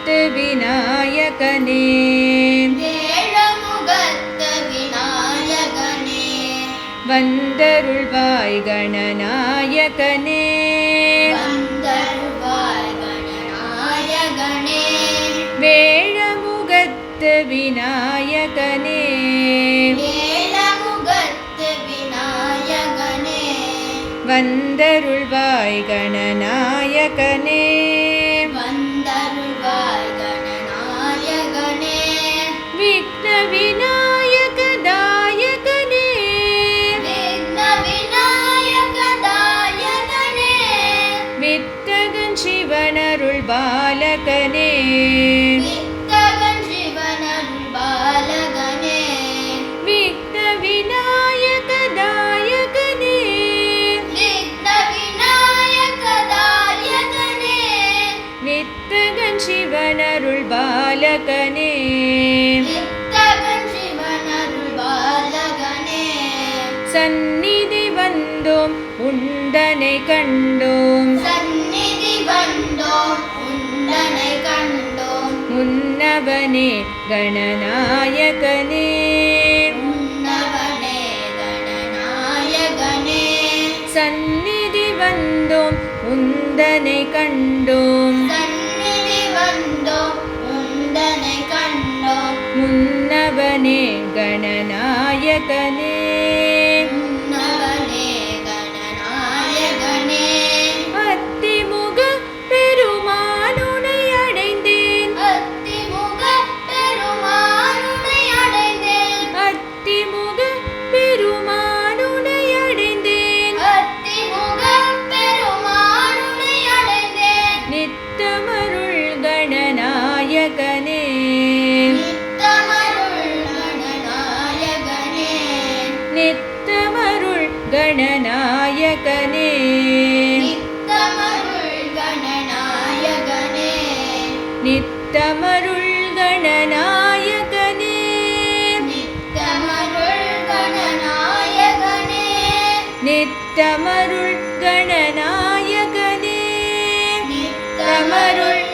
விநாயகனே வேழமுகத்து விநாயகனே வந்தருள்வாய் கணநாயகனே வந்தருள்வாய் கணநாயகனே வேழமுகத்து விநாயகனே வேழமுகத்து விநாயகனே வந்தருள்வாய் கணநாயகனே வந்தருள்வாய் கணநாயகனே விக்ன விநாயக தாயகனே விக்ன விநாயக தாயகனே வித்தகன் சிவனருள் பாலகனே வித்தகன் சிவனருள் பாலகனே விக்ன விநாயக தாயகனே விக்ன விநாயக தாயகனே வித்தகன் சிவனருள் பாலகனே வித்தகன் சிவனருள் பாலகனே சந்நிதி வந்தோம் உண்டனை கண்டோம் சந்நிதி வந்தோம் உண்டனை கண்டோம் முன்னவனே கணநாயகனே முன்னவனே கணநாயகனே சந்நிதி வந்தோம் உந்தனை கண்டோம் சந்நிதி வந்தோம் உண்டனை கண்டோம் முன்னவனே கணநாயகனே முன்னவனே கணநாயகனே அத்திமுக பெருமானுனை அடைந்தேன் அத்திமுக பெருமானுனை அடைந்தேன் அத்திமுக பெருமானுனை அடைந்தேன் அத்திமுக பெருமானுனை அடைந்தேன் நித்தமருள் கணநாயகனே நித்தமருள் கணநாயகனே நித்தமருள் கணநாயகனே நித்தமருள் கணநாயகனே நித்தமருள் கணநாயகனே நித்தமருள் கணநாயகனே நித்தமருள் கணநாயகனே நித்தமருள்